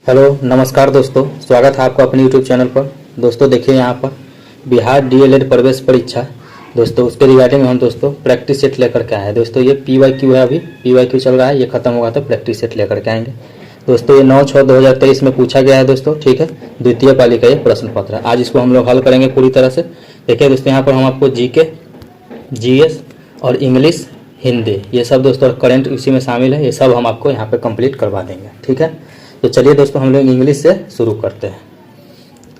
Hello नमस्कार दोस्तों, स्वागत है आपका अपने यूट्यूब चैनल पर। दोस्तों देखिए यहाँ पर बिहार डीएलएड प्रवेश परीक्षा दोस्तों उसके रिगार्डिंग हम दोस्तों प्रैक्टिस सेट लेकर के आए हैं। दोस्तों ये पीवाईक्यू है, अभी पीवाईक्यू चल रहा है, ये खत्म होगा तो प्रैक्टिस सेट लेकर के आएंगे। दोस्तों ये 9/6/2023 में पूछा गया है दोस्तों, ठीक है। द्वितीय पाली का ये प्रश्न पत्र है, आज इसको हम लोग हल करेंगे पूरी तरह से। देखिए दोस्तों यहाँ पर हम आपको जीके, जीएस और इंग्लिश, हिंदी ये सब दोस्तों करंट इसी में शामिल है, ये सब हम आपको यहाँ पे कंप्लीट करवा देंगे, ठीक है। तो चलिए दोस्तों हम लोग इंग्लिश से शुरू करते हैं।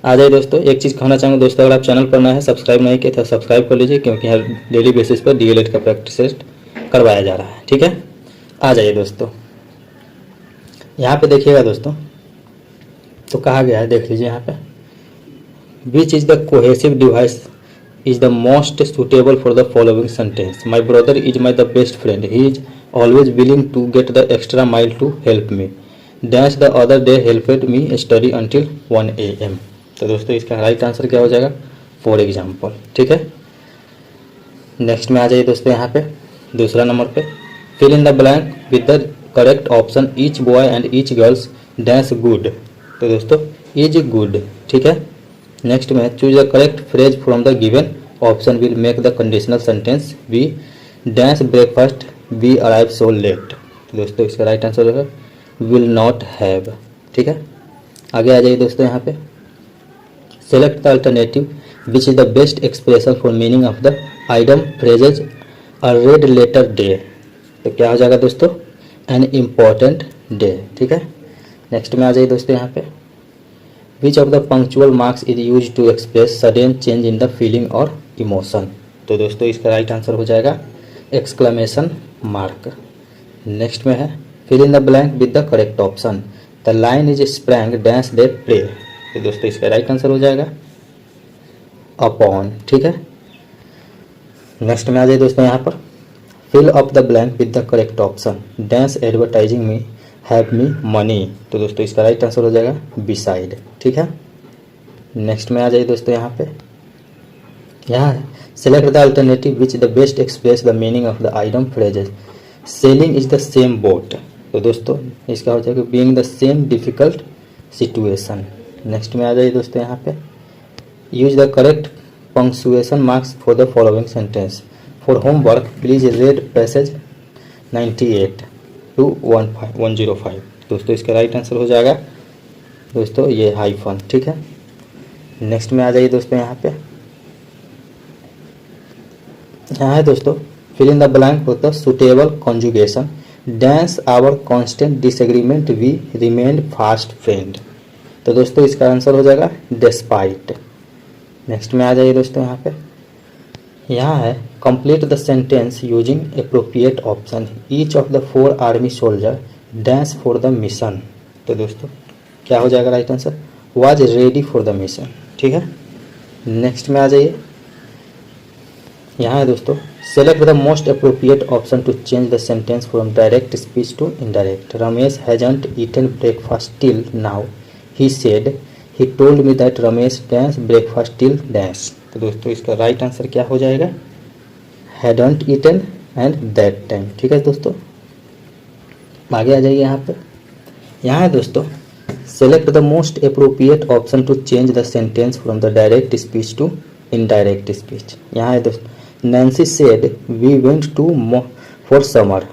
आ जाइए दोस्तों, एक चीज़ कहना चाहूँगा दोस्तों, अगर आप चैनल पर नए हैं, सब्सक्राइब नहीं किए तो सब्सक्राइब कर लीजिए, क्योंकि हर डेली बेसिस पर डीएलएड का प्रैक्टिस टेस्ट करवाया जा रहा है, ठीक है। आ जाइए दोस्तों, यहाँ पे देखिएगा दोस्तों, तो कहा गया है, देख लीजिए यहाँ पे, which is the cohesive device is the most suitable for the following sentence. My brother is my the best friend. He is always willing to get the extra mile to help me. Dash the other day helped me study until 1 AM. तो दोस्तों इसका right answer क्या हो जाएगा? For example, ठीक है। Next में आ जाइए दोस्तों, यहाँ पे दूसरा नंबर पे, fill in the blank with the correct option. Each boy and each girls dash good. तो दोस्तों इज गुड, ठीक है। नेक्स्ट में choose the correct phrase from the given option will make the conditional sentence. We dash breakfast we arrive so late. तो दोस्तों इसका right answer होगा will not have, ठीक है। आगे आ जाइए दोस्तों, यहाँ पे select the alternative which is the best expression for meaning of the item phrases a red letter day. तो क्या हो जाएगा दोस्तों? एन इम्पॉर्टेंट डे, ठीक है। नेक्स्ट में आ जाइए दोस्तों, यहाँ पे Which of the punctual marks is used to express sudden change in the feeling or emotion? तो दोस्तों इसका राइट आंसर हो जाएगा एक्सक्लेमेशन मार्क। नेक्स्ट में है fill in the blank with the correct option. The lion is sprang dash their prey. तो दोस्तों इसका राइट आंसर हो जाएगा upon, ठीक है। नेक्स्ट में आ जाइए दोस्तों, यहाँ पर fill up the blank with the correct option. Dash advertising me have me money. तो दोस्तों इसका राइट आंसर हो जाएगा बिसाइड, ठीक है। नेक्स्ट में आ जाइए दोस्तों, यहाँ पे यहाँ है select the alternative which the best express the meaning of the item phrases. Selling is the same boat. तो दोस्तों इसका हो जाएगा being the same difficult situation. Next में आ जाइए दोस्तों, यहाँ पे use the correct punctuation marks for the following sentence. For homework please read passage 98 to 105। दोस्तों इसका राइट आंसर हो जाएगा दोस्तों ये हाइफन, ठीक है। नेक्स्ट में आ जाइए दोस्तों, यहाँ पे यहाँ है दोस्तों fill in the blank with the suitable conjugation. Dash our constant disagreement we remain fast friend. तो दोस्तों इसका आंसर हो जाएगा डिस्पाइट। नेक्स्ट में आ जाइए दोस्तों, यहाँ पे यहाँ है complete the sentence using appropriate option. Each of the 4 army soldier dash for the mission. तो दोस्तों क्या हो जाएगा right answer? Was ready for the mission, ठीक है। नेक्स्ट में आ जाइए, यहाँ है दोस्तों select the most appropriate option to change the sentence from direct speech to indirect. Ramesh hasn't eaten breakfast till now, he said he told me that Ramesh dash breakfast till dash. तो दोस्तों इसका राइट आंसर क्या हो जाएगा? Hadn't eaten and that time, ठीक है दोस्तों। आगे आ जाइए, यहाँ पे यहाँ है दोस्तों select the most appropriate option to change the sentence from the direct speech to indirect speech. यहाँ है दोस्तों Nancy said we went to for summer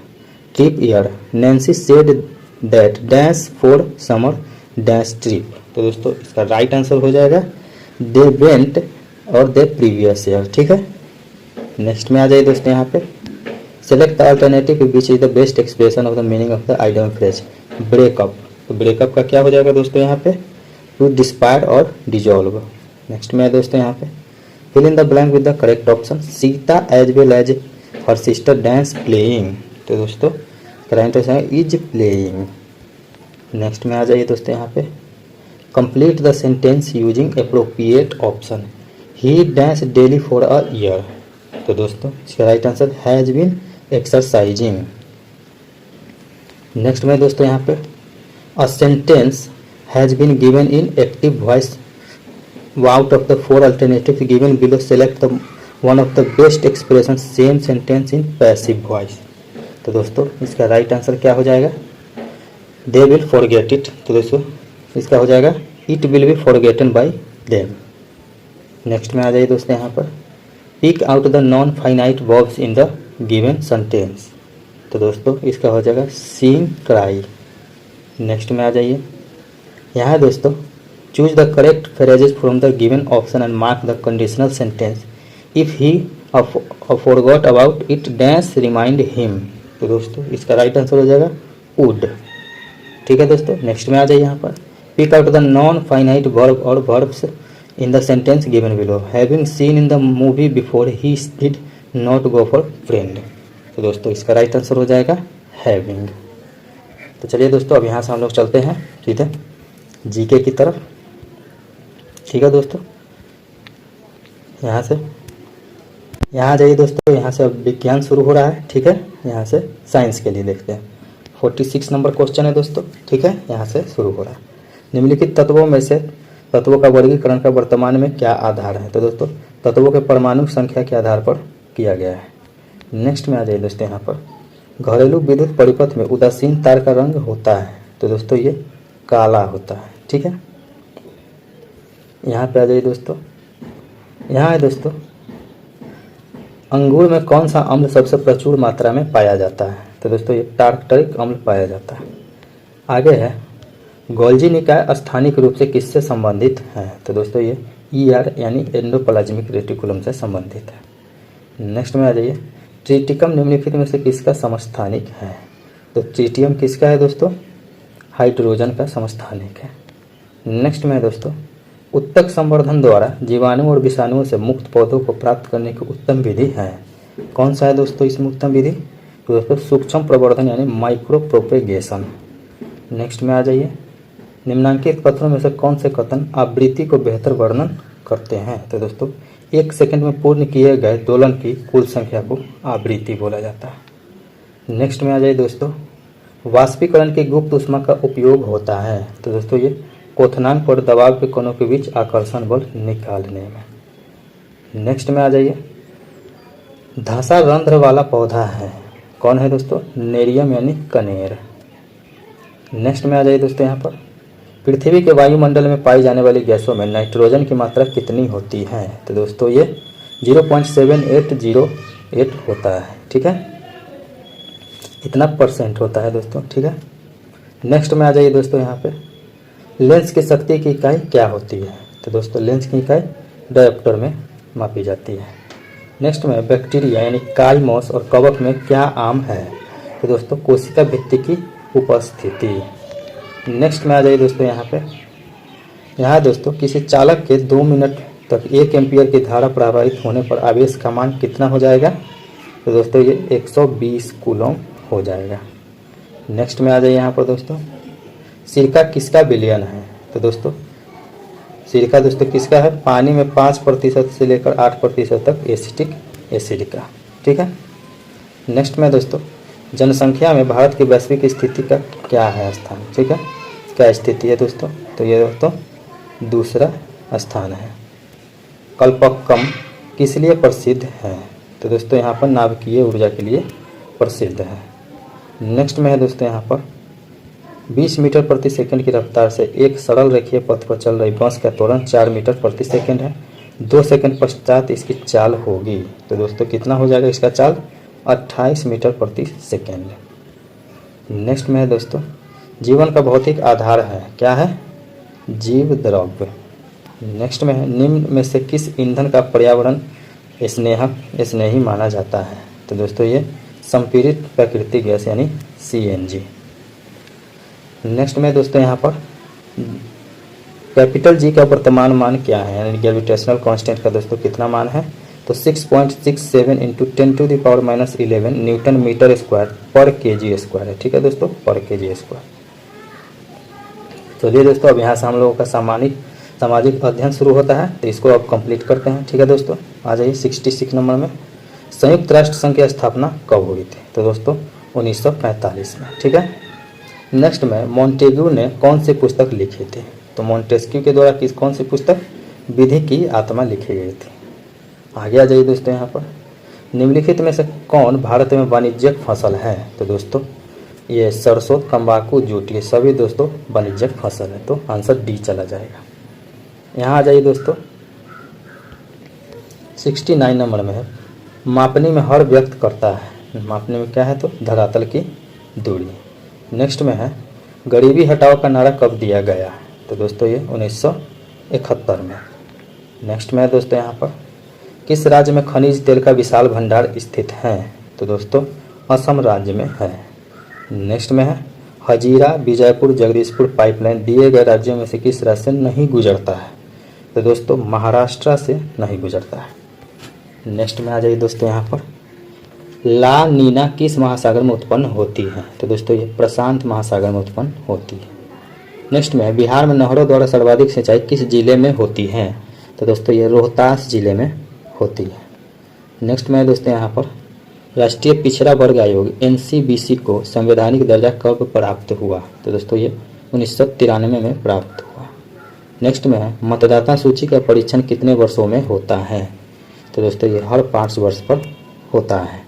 trip year. Nancy said that dash for summer dash trip. तो दोस्तों इसका right answer हो जाएगा they went और दे previous year, ठीक है। नेक्स्ट में आ जाइए दोस्तों, यहाँ पे select the alternative which is the best expression of the meaning of the item phrase. Breakup. तो ब्रेकअप का क्या हो जाएगा दोस्तों? यहाँ पे टू डिस्पायर और डिजॉल्व। नेक्स्ट में है दोस्तों, यहाँ पे fill in the blank with the correct option. Sita as well as her sister dance playing. तो दोस्तों करेक्ट आंसर है इज प्लेइंग। नेक्स्ट में आ जाइए दोस्तों, यहाँ पे complete the sentence using appropriate option. He dash daily for a year. तो दोस्तों इसका right answer has been exercising. Next में दोस्तों, यहाँ पे a sentence has been given in active voice out of the 4 alternative given below. Select the one of the best expression same sentence in passive voice. तो दोस्तों इसका right answer क्या हो जाएगा? They will forget it. तो दोस्तों इसका हो जाएगा it will be forgotten by them. Next में आ जाइए दोस्तों यहाँ पर pick out the non finite verbs in the given sentence. तो दोस्तों इसका हो जाएगा सीइंग क्राई। नेक्स्ट में आ जाइए यहाँ दोस्तों choose the correct phrases from the given option and mark the conditional sentence. If he forgot about it dash remind him. तो दोस्तों इसका राइट आंसर हो जाएगा वुड। ठीक है दोस्तों, नेक्स्ट में आ जाइए यहाँ पर pick out the non finite verb और verbs in the sentence given below. Having seen in the movie before he did not go for friend. तो दोस्तों इसका राइट आंसर हो जाएगा हैविंग। तो चलिए दोस्तों अब यहाँ से हम लोग चलते हैं सीधे जीके की तरफ। ठीक है दोस्तों, यहाँ से यहाँ जाइए दोस्तों, यहाँ से अब विज्ञान शुरू हो रहा है। ठीक है, यहाँ से साइंस के लिए देखते हैं। 46 नंबर क्वेश्चन है दोस्तों। ठीक है, यहाँ से शुरू हो रहा है। निम्नलिखित तत्वों में से तत्वों का वर्गीकरण का वर्तमान में क्या आधार है। तो दोस्तों तत्वों के परमाणु संख्या के आधार पर किया गया है। नेक्स्ट में आ जाइए दोस्तों यहाँ पर घरेलू विद्युत परिपथ में उदासीन तार का रंग होता है। तो दोस्तों ये काला होता है। ठीक है, यहाँ पे आ जाइए दोस्तों, यहाँ है दोस्तों अंगूर में कौन सा अम्ल सबसे प्रचुर मात्रा में पाया जाता है। तो दोस्तों ये टार्टरिक अम्ल पाया जाता है। आगे है गोल्जी निकाय स्थानिक रूप से किससे संबंधित है। तो दोस्तों ये ईआर यानी एंडोप्लाज्मिक रेटिकुलम से संबंधित है। नेक्स्ट में आ जाइए ट्रिटिकम निम्नलिखित में से किसका समस्थानिक है। तो ट्रिटियम किसका है दोस्तों, हाइड्रोजन का समस्थानिक है। नेक्स्ट में है दोस्तों उत्तक संवर्धन द्वारा जीवाणु और विषाणुओं से मुक्त पौधों को प्राप्त करने की उत्तम विधि है। कौन सा है दोस्तों इसमें उत्तम विधि। तो दोस्तों सूक्ष्म प्रवर्धन यानी माइक्रो प्रोपेगेशन। नेक्स्ट में आ जाइए निम्नांकित कथनों में से कौन से कथन आवृत्ति को बेहतर वर्णन करते हैं। तो दोस्तों 1 सेकंड में पूर्ण किए गए दोलन की कुल संख्या को आवृत्ति बोला जाता है। नेक्स्ट में आ जाइए दोस्तों वाष्पीकरण की गुप्त ऊष्मा का उपयोग होता है। तो दोस्तों ये क्वथनांक और दबाव के कोनों के बीच आकर्षण बल निकालने में। नेक्स्ट में आ जाइए धासा रंध्र वाला पौधा है। कौन है दोस्तों, नेरियम यानी कनेर। नेक्स्ट में आ जाइए दोस्तों यहाँ पर पृथ्वी के वायुमंडल में पाई जाने वाली गैसों में नाइट्रोजन की मात्रा कितनी होती है। तो दोस्तों ये 0.7808 होता है। ठीक है, इतना % होता है दोस्तों। ठीक है, नेक्स्ट में आ जाइए दोस्तों यहाँ पे लेंस की शक्ति की इकाई क्या होती है। तो दोस्तों लेंस की इकाई डायोप्टर में मापी जाती है। नेक्स्ट में बैक्टीरिया यानी काइमोस और कवक में क्या आम है। तो दोस्तों कोशिका भित्ति की उपस्थिति। नेक्स्ट में आ जाइए दोस्तों यहाँ दोस्तों किसी चालक के 2 मिनट तक 1 एम्पियर की धारा प्रवाहित होने पर आवेश का मान कितना हो जाएगा। तो दोस्तों ये 120 कूलम हो जाएगा। नेक्स्ट में आ जाइए यहाँ पर दोस्तों सिरका किसका विलयन है। तो दोस्तों सिरका दोस्तों किसका है, पानी में 5% से लेकर 8% तक एसिटिक एसिड का। ठीक है, नेक्स्ट में दोस्तों जनसंख्या में भारत की वैश्विक स्थिति का क्या है स्थान। ठीक है, क्या स्थिति है दोस्तों। तो ये दोस्तों दूसरा स्थान है। कल्पक्कम किस लिए प्रसिद्ध है। तो दोस्तों यहाँ पर नाभिकीय ऊर्जा के लिए प्रसिद्ध है। नेक्स्ट में है दोस्तों यहाँ पर 20 मीटर प्रति सेकंड की रफ्तार से एक सरल रेखीय पथ पर चल रही बस का त्वरण 4 मीटर प्रति सेकंड है। 2 सेकंड पश्चात इसकी चाल होगी। तो दोस्तों कितना हो जाएगा इसका चाल, 28 मीटर प्रति सेकंड। नेक्स्ट में है दोस्तों जीवन का भौतिक आधार है, क्या है, जीव द्रव्य। नेक्स्ट में है निम्न में से किस ईंधन का पर्यावरण स्नेही माना जाता है। तो दोस्तों ये संपीड़ित प्राकृतिक गैस यानी CNG। नेक्स्ट में दोस्तों यहाँ पर कैपिटल G का वर्तमान मान क्या है, यानी ग्रेविटेशनल कांस्टेंट का दोस्तों कितना मान है। तो 6.67 इंटू 10⁻11 न्यूटन मीटर स्क्वायर पर kg स्क्वायर है। ठीक है दोस्तों, पर kg स्क्वायर। चलिए दोस्तों अब यहाँ से हम लोगों का सामाजिक अध्ययन शुरू होता है, तो इसको अब कंप्लीट करते हैं। ठीक है दोस्तों, आ जाइए 66 नंबर में संयुक्त राष्ट्र संघ की स्थापना कब हुई थी। तो दोस्तों 1945 में। ठीक है, नेक्स्ट में मॉन्टेग्यू ने कौन सी पुस्तक लिखी थी। तो मॉन्टेस्क्यू के द्वारा कौन सी पुस्तक, विधि की आत्मा लिखी गई थी। आगे आ जाइए दोस्तों यहाँ पर निम्नलिखित में से कौन भारत में वाणिज्यिक फसल है। तो दोस्तों ये सरसों, तंबाकू, जूट, ये सभी दोस्तों वाणिज्यिक फसल है, तो आंसर डी चला जाएगा। यहाँ आ जाइए दोस्तों, 69 नंबर में है, मापनी में हर व्यक्त करता है। मापने में क्या है, तो धरातल की दूरी। नेक्स्ट में है, गरीबी हटाओ का नारा कब दिया गया, तो दोस्तों ये 1971 में। नेक्स्ट में है दोस्तों यहाँ पर, किस राज्य में खनिज तेल का विशाल भंडार स्थित है, तो दोस्तों असम राज्य में है। नेक्स्ट में है, हजीरा, बीजापुर, जगदीशपुर पाइपलाइन दिए गए राज्यों में से किस राज्य से नहीं गुजरता है, तो दोस्तों महाराष्ट्र से नहीं गुजरता है। नेक्स्ट में आ जाइए दोस्तों यहाँ पर, ला नीना किस महासागर में उत्पन्न होती है, तो दोस्तों ये प्रशांत महासागर में उत्पन्न होती है। नेक्स्ट में, बिहार में नहरों द्वारा सर्वाधिक सिंचाई किस जिले में होती है, तो दोस्तों ये रोहतास जिले में होती है। नेक्स्ट में दोस्तों यहाँ पर, राष्ट्रीय पिछड़ा वर्ग आयोग NCBC को संवैधानिक दर्जा कब प्राप्त हुआ, तो दोस्तों ये 1993 में प्राप्त हुआ। नेक्स्ट में है, मतदाता सूची का परीक्षण कितने वर्षों में होता है, तो दोस्तों ये हर 5 वर्ष पर होता है।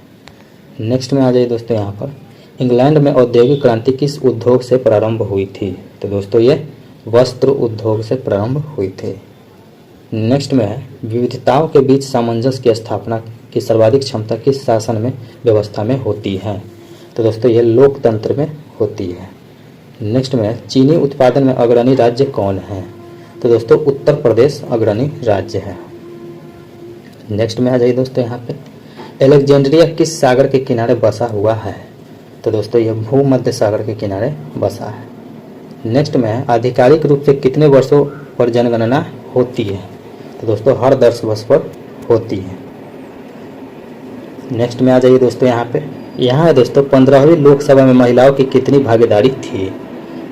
नेक्स्ट में आ जाइए दोस्तों यहाँ पर, इंग्लैंड में औद्योगिक क्रांति किस उद्योग से प्रारंभ हुई थी, तो दोस्तों ये वस्त्र उद्योग से प्रारंभ हुई थी। नेक्स्ट में है, विविधताओं के बीच सामंजस्य की स्थापना की सर्वाधिक क्षमता किस शासन में व्यवस्था में होती है, तो दोस्तों ये लोकतंत्र में होती है। नेक्स्ट में, चीनी उत्पादन में अग्रणी राज्य कौन है, तो दोस्तों उत्तर प्रदेश अग्रणी राज्य है। नेक्स्ट में आ जाइए दोस्तों यहाँ पे, एलेक्जेंड्रिया किस सागर के किनारे बसा हुआ है, तो दोस्तों यह भूमध्य सागर के किनारे बसा है। नेक्स्ट में, आधिकारिक रूप से कितने वर्षों पर जनगणना होती है, तो दोस्तों हर 10 वर्ष पर होती है। नेक्स्ट में आ जाइए दोस्तों यहाँ पे, यहाँ है दोस्तों 15वीं लोकसभा में महिलाओं की कितनी भागीदारी थी,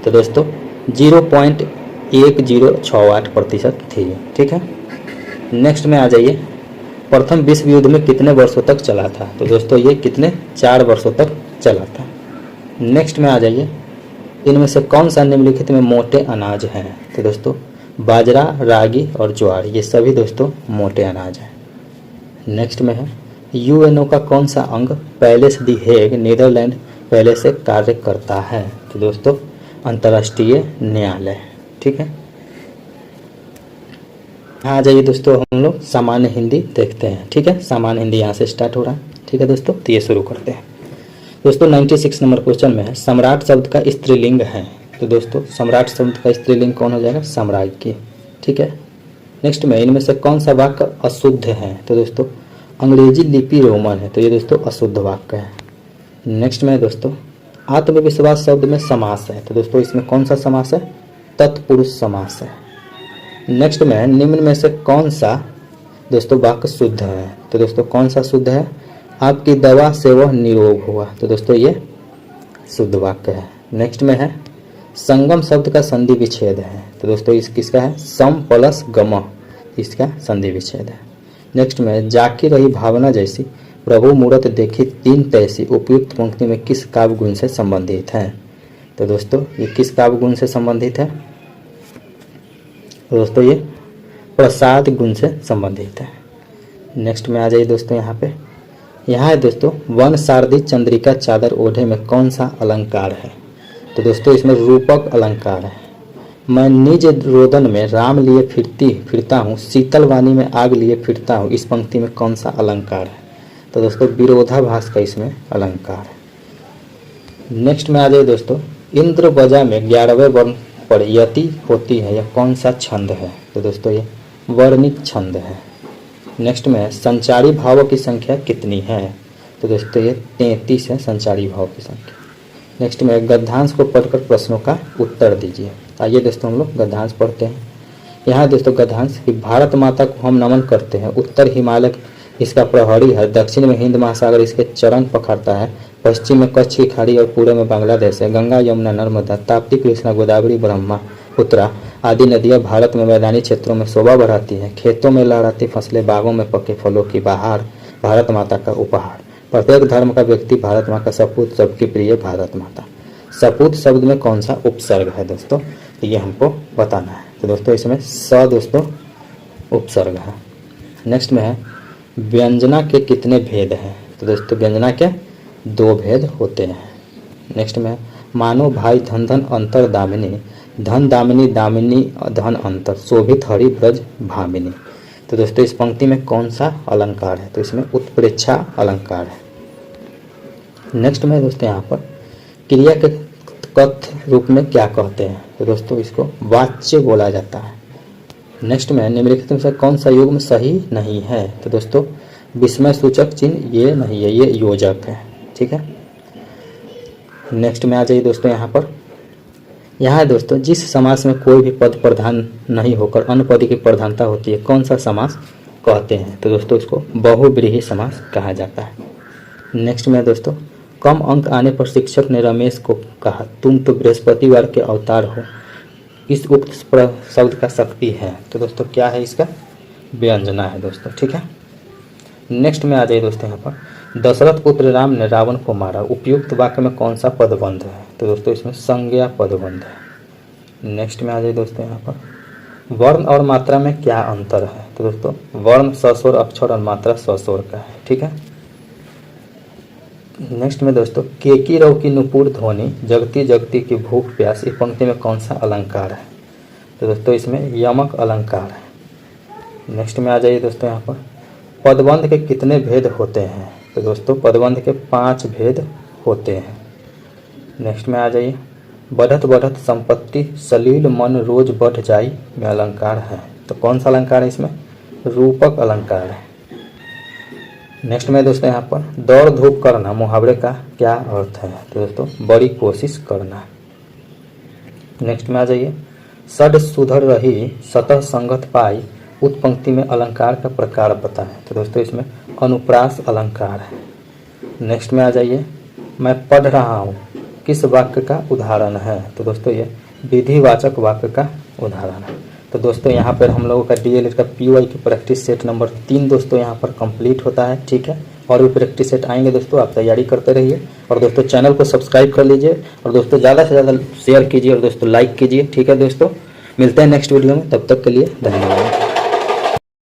तो दोस्तों 0.1068% थी। ठीक है। नेक्स्ट में आ जाइए, प्रथम विश्व युद्ध में कितने वर्षों तक चला था, तो दोस्तों ये कितने 4 वर्षों तक चला था। नेक्स्ट में आ जाइए, इनमें से कौन सा निम्नलिखित में मोटे अनाज हैं, तो दोस्तों बाजरा, रागी और ज्वार, ये सभी दोस्तों मोटे अनाज हैं। नेक्स्ट में है, UNO का कौन सा अंग पैलेस दी हेग नीदरलैंड पहले से कार्य करता है, तो दोस्तों अंतर्राष्ट्रीय न्यायालय। ठीक है। यहाँ आ जाइए दोस्तों, हम लोग सामान्य हिंदी देखते हैं। ठीक है, सामान्य हिंदी यहाँ से स्टार्ट हो रहा है। ठीक है दोस्तों, तो ये शुरू करते हैं। दोस्तों 96 नंबर क्वेश्चन में है, सम्राट शब्द का स्त्रीलिंग है, तो दोस्तों सम्राट शब्द का स्त्रीलिंग कौन हो जाएगा, साम्राज्य। ठीक है। नेक्स्ट में, इनमें से कौन सा वाक्य अशुद्ध है, तो दोस्तों अंग्रेजी लिपि रोमन है, तो ये दोस्तों अशुद्ध वाक्य है। नेक्स्ट में दोस्तों, आत्मविश्वास शब्द में समास है, तो दोस्तों इसमें कौन सा समास है, तत्पुरुष समास है। नेक्स्ट में, निम्न में से कौन सा दोस्तों वाक्य शुद्ध है, तो दोस्तों कौन सा शुद्ध है, आपकी दवा से वह निरोग हुआ, तो दोस्तों ये शुद्ध वाक्य है। नेक्स्ट में है, संगम शब्द का संधि विच्छेद है, तो दोस्तों इस किसका है, सम प्लस गम, इसका संधि विच्छेद है। नेक्स्ट में, जाकी रही भावना जैसी प्रभु मूरत देखी तीन तैसी उपयुक्त पंक्ति में किस काव्य गुण से संबंधित है, तो दोस्तों ये किस काव्य गुण से संबंधित है, दोस्तों ये प्रसाद गुण से संबंधित है। नेक्स्ट में आ जाइए दोस्तों, यहाँ है दोस्तों, वन सारदी चंद्रिका चादर ओढ़े में कौन सा अलंकार है, तो दोस्तों इसमें रूपक अलंकार है। मैं निज रोदन में राम लिए फिरता हूँ, शीतल वाणी में आग लिए फिरता हूँ, इस पंक्ति में कौन सा अलंकार है, तो दोस्तों विरोधाभास का इसमें अलंकार है। नेक्स्ट में आ जाइए दोस्तों, इंद्र बजा में 11वें वर्ण पर यति होती है, यह कौन सा छंद है, तो दोस्तों ये वर्णिक छंद है। नेक्स्ट में, संचारी भावों की संख्या कितनी है, तो दोस्तों ये 33 है संचारी भाव की संख्या। नेक्स्ट में, गद्यांश को पढ़कर प्रश्नों का उत्तर दीजिए। आइए दोस्तों हम लोग गद्यांश पढ़ते हैं। यहाँ दोस्तों गद्यांश कि भारत माता को हम नमन करते हैं, उत्तर हिमालय इसका प्रहरी है, दक्षिण में हिंद महासागर इसके चरण पकड़ता है, पश्चिम में कच्छ की खाड़ी और पूर्व में बांग्लादेश है, गंगा यमुना नर्मदा ताप्ती कृष्णा गोदावरी ब्रह्मपुत्रा आदि नदियाँ भारत में मैदानी क्षेत्रों में शोभा बढ़ाती हैं, खेतों में लहराती फसलें, बागों में पके फलों की बहार, भारत माता का उपहार, प्रत्येक धर्म का व्यक्ति भारत माँ का सपूत, सबकी प्रिय भारत माता। सपूत शब्द में कौन सा उपसर्ग है दोस्तों, तो ये हमको बताना है, तो दोस्तों इसमें स दोस्तों उपसर्ग है। नेक्स्ट में है, व्यंजना के कितने भेद हैं, तो दोस्तों व्यंजना के 2 भेद होते हैं। नेक्स्ट में मानो भाई धन धन अंतर दामिनी, धन दामिनी दामिनी धन अंतर, शोभित हरि ब्रज भामिनी। तो दोस्तों इस पंक्ति में कौन सा अलंकार है? तो इसमें उत्प्रेक्षा अलंकार है। नेक्स्ट में दोस्तों यहाँ पर क्रिया के कथ्य रूप में क्या कहते हैं? तो दोस्तों इसको वाच्य बोला जाता है। नेक्स्ट में निम्नलिखित में से कौन सा युग्म सही नहीं है? तो दोस्तों विस्मय सूचक चिन्ह ये नहीं है, ये योजक है। ठीक है, नेक्स्ट में आ जाइए दोस्तों यहाँ पर। यहाँ है दोस्तों जिस समास में कोई भी पद प्रधान नहीं होकर अन्य पद की प्रधानता होती है, कौन सा समास कहते हैं? तो दोस्तों इसको बहुव्रीहि समास कहा जाता है। नेक्स्ट में दोस्तों कम अंक आने पर शिक्षक ने रमेश को कहा, तुम तो बृहस्पतिवार के अवतार हो, इस उक्त शब्द का शक्ति है। तो दोस्तों क्या है इसका? व्यंजना है दोस्तों। ठीक है, नेक्स्ट में आ जाइए दोस्तों यहाँ पर दशरथ पुत्र राम ने रावण को मारा, उपयुक्त वाक्य में कौन सा पदबंध है? तो दोस्तों इसमें संज्ञा पदबंध है। नेक्स्ट में आ जाइए दोस्तों यहाँ पर वर्ण और मात्रा में क्या अंतर है? तो दोस्तों वर्ण सस्वर अक्षर और मात्रा सस्वर का है। ठीक है, नेक्स्ट में दोस्तों केकी रव की नुपुर ध्वनि, जगती जगती की भूख प्यास, इस पंक्ति में कौन सा अलंकार है? तो दोस्तों इसमें यमक अलंकार है। नेक्स्ट में आ जाइए दोस्तों यहाँ पर पदबंध के कितने भेद होते हैं? तो दोस्तों पदबंध के 5 भेद होते हैं। नेक्स्ट में आ जाइए बढ़त बढ़त संपत्ति सलील मन रोज बढ़ जाई में अलंकार है। तो कौन सा अलंकार है इसमें? रूपक अलंकार है। नेक्स्ट में दोस्तों यहाँ पर दौड़ धूप करना मुहावरे का क्या अर्थ है? तो दोस्तों बड़ी कोशिश करना। नेक्स्ट में आ जाइए सड सुधर रही सतह संगत पाई, उत पंक्ति में अलंकार का प्रकार बताएं। तो दोस्तों इसमें अनुप्रास अलंकार है। नेक्स्ट में आ जाइए मैं पढ़ रहा हूँ, किस वाक्य का उदाहरण है? तो दोस्तों ये विधिवाचक वाक्य का उदाहरण है। तो दोस्तों यहाँ पर हम लोगों का डीएलएड का पीवाई की प्रैक्टिस सेट नंबर 3 दोस्तों यहाँ पर कंप्लीट होता है। ठीक है, और भी प्रैक्टिस सेट आएंगे दोस्तों, आप तैयारी करते रहिए। और दोस्तों चैनल को सब्सक्राइब कर लीजिए और दोस्तों ज़्यादा से ज़्यादा शेयर कीजिए और दोस्तों लाइक कीजिए। ठीक है दोस्तों, मिलते हैं नेक्स्ट वीडियो में, तब तक के लिए धन्यवाद।